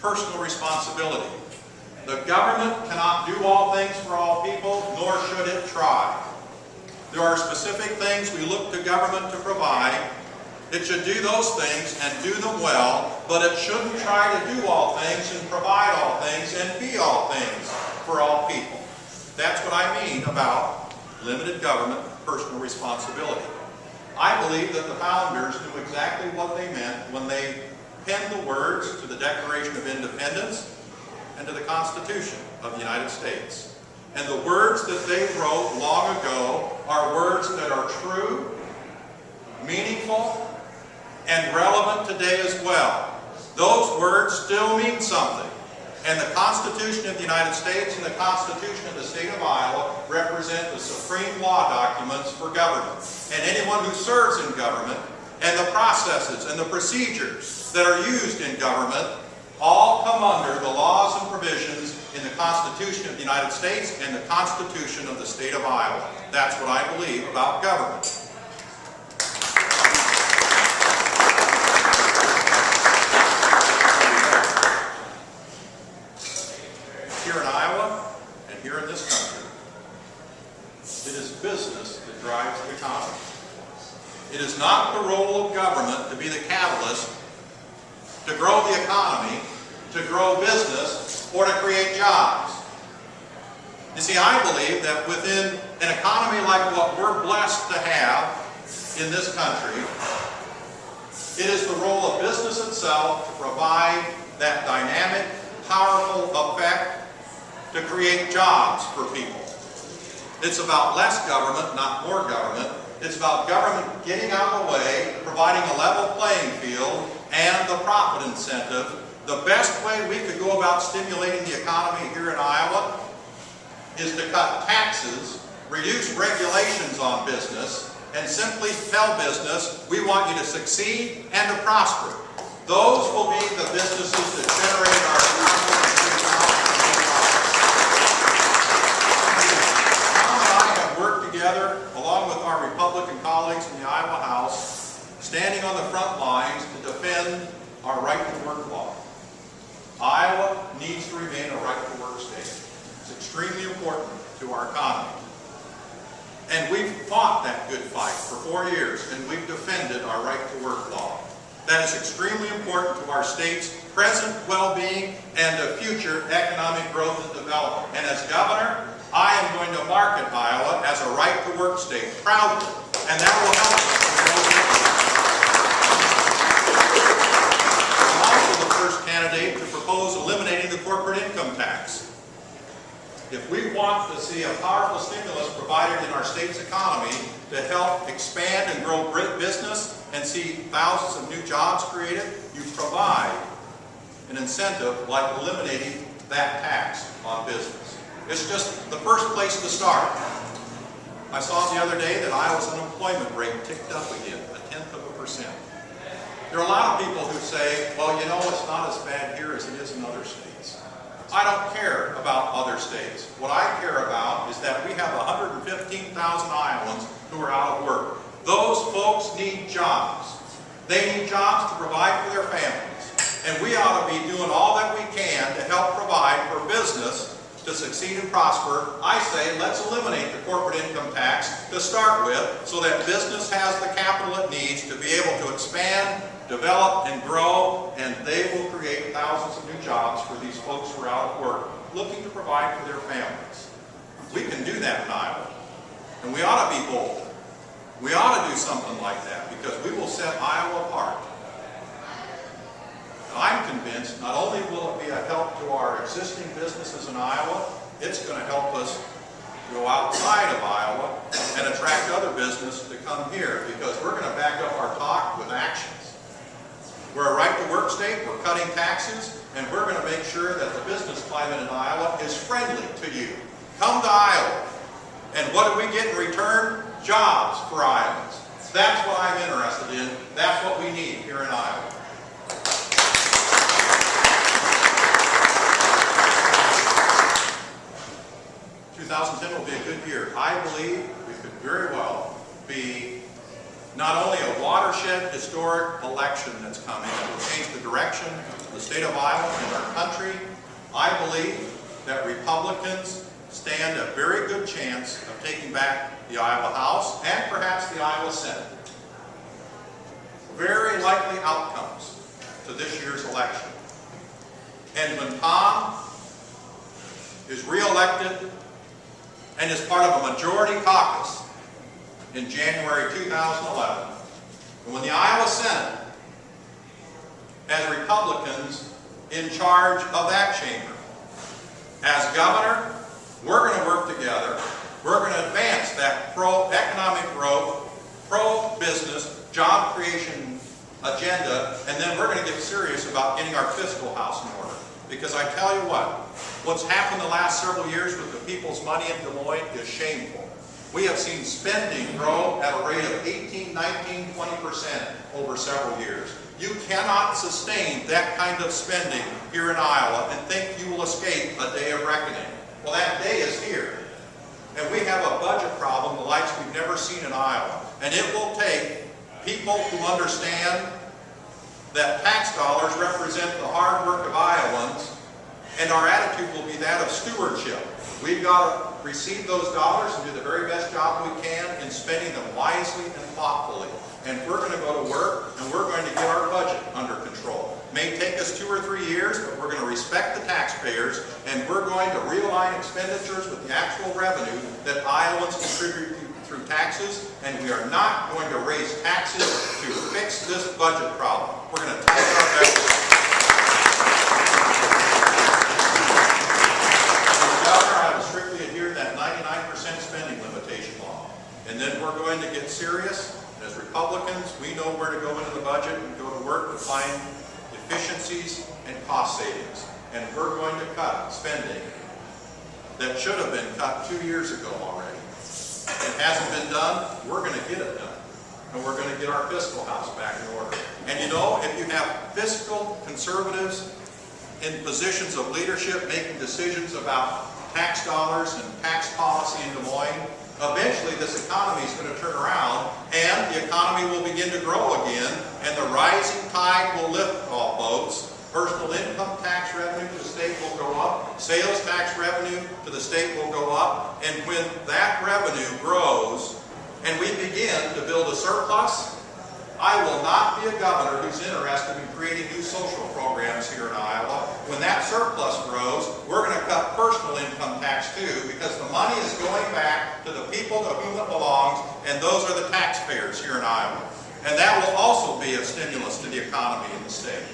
personal responsibility. The government cannot do all things for all people, nor should it try. There are specific things we look to government to provide. It should do those things and do them well, but it shouldn't try to do all things and provide all things and be all things for all people. That's what I mean about limited government, personal responsibility. I believe that the founders knew exactly what they meant when they penned the words to the Declaration of Independence and to the Constitution of the United States. And the words that they wrote long ago are words that are true, meaningful, and relevant today as well. Those words still mean something. And the Constitution of the United States and the Constitution of the state of Iowa represent the supreme law documents for government. And anyone who serves in government and the processes and the procedures that are used in government all come under the laws and provisions in the Constitution of the United States and the Constitution of the state of Iowa. That's what I believe about government. Here in Iowa and here in this country, it is business that drives the economy. It is not the role of government to be the catalyst to grow the economy, to grow business, or to create jobs. You see, I believe that within an economy like what we're blessed to have in this country, it is the role of business itself to provide that dynamic, powerful effect to create jobs for people. It's about less government, not more government. It's about government getting out of the way, providing a level playing field, and the profit incentive. The best way we could go about stimulating the economy here in Iowa is to cut taxes, reduce regulations on business, and simply tell business, we want you to succeed and to prosper. Those will be the businesses that generate our economy. Together, along with our Republican colleagues in the Iowa House, standing on the front lines to defend our right to work law. Iowa needs to remain a right to work state. It's extremely important to our economy. And we've fought that good fight for 4 years, and we've defended our right to work law. That is extremely important to our state's present well-being and to future economic growth and development. And as governor, I am going to market Iowa as a right-to-work state, proudly, and that will help us to grow. I'm also the first candidate to propose eliminating the corporate income tax. If we want to see a powerful stimulus provided in our state's economy to help expand and grow business and see thousands of new jobs created, you provide an incentive like eliminating that tax on business. It's just the first place to start. I saw the other day that Iowa's unemployment rate ticked up again, 0.1%. There are a lot of people who say, well, you know, it's not as bad here as it is in other states. I don't care about other states. What I care about is that we have 115,000 Iowans who are out of work. Those folks need jobs. They need jobs to provide for their families. And we ought to be doing all that we can to help provide for business to succeed and prosper. I say let's eliminate the corporate income tax to start with so that business has the capital it needs to be able to expand, develop, and grow, and they will create thousands of new jobs for these folks who are out of work looking to provide for their families. We can do that in Iowa, and we ought to be bold. We ought to do something like that because we will set Iowa apart. And I'm convinced not only will it be a help to our existing businesses in Iowa, it's going to help us go outside of Iowa and attract other business to come here because we're going to back up our talk with actions. We're a right-to-work state, we're cutting taxes, and we're going to make sure that the business climate in Iowa is friendly to you. Come to Iowa. And what do we get in return? Jobs for Iowans. That's what I'm interested in. That's what we need here in Iowa. 2010 will be a good year. I believe we could very well be not only a watershed historic election that's coming that will change the direction of the state of Iowa and our country, I believe that Republicans stand a very good chance of taking back the Iowa House and perhaps the Iowa Senate. Very likely outcomes to this year's election. And when Tom is re-elected and is part of a majority caucus in January 2011, and when the Iowa Senate has Republicans in charge of that chamber, as governor, we're going to work together. We're going to advance that pro-economic growth, pro-business, job creation agenda, and then we're going to get serious about getting our fiscal house in order. Because I tell you what, what's happened the last several years with the people's money in Des Moines is shameful. We have seen spending grow at a rate of 18, 19, 20% over several years. You cannot sustain that kind of spending here in Iowa and think you will escape a day of reckoning. Well, that day is here. And we have a budget problem the likes we've never seen in Iowa. And it will take people who understand that tax dollars represent the hard work of Iowans, and our attitude will be that of stewardship. We've got to receive those dollars and do the very best job we can in spending them wisely and thoughtfully. And we're going to go to work, and we're going to get our budget under control. It may take us 2 or 3 years, but we're going to respect the taxpayers, and we're going to realign expenditures with the actual revenue that Iowans contribute through taxes, and we are not going to raise taxes to fix this budget problem. We're going to take our best. As governor, I will strictly adhere to that 99% spending limitation law. And then we're going to get serious. As Republicans, we know where to go into the budget and go to work to find efficiencies and cost savings. And we're going to cut spending that should have been cut 2 years ago already. It hasn't been done, we're going to get it done. And we're going to get our fiscal house back in order. And you know, if you have fiscal conservatives in positions of leadership making decisions about tax dollars and tax policy in Des Moines, eventually this economy is going to turn around and the economy will begin to grow again, and the rising tide will lift all boats. Personal income tax revenue to the state will go up. Sales tax revenue to the state will go up. And when that revenue grows and we begin to build a surplus, I will not be a governor who's interested in creating new social programs here in Iowa. When that surplus grows, we're going to cut personal income tax too, because the money is going back to the people to whom it belongs, and those are the taxpayers here in Iowa. And that will also be a stimulus to the economy in the state.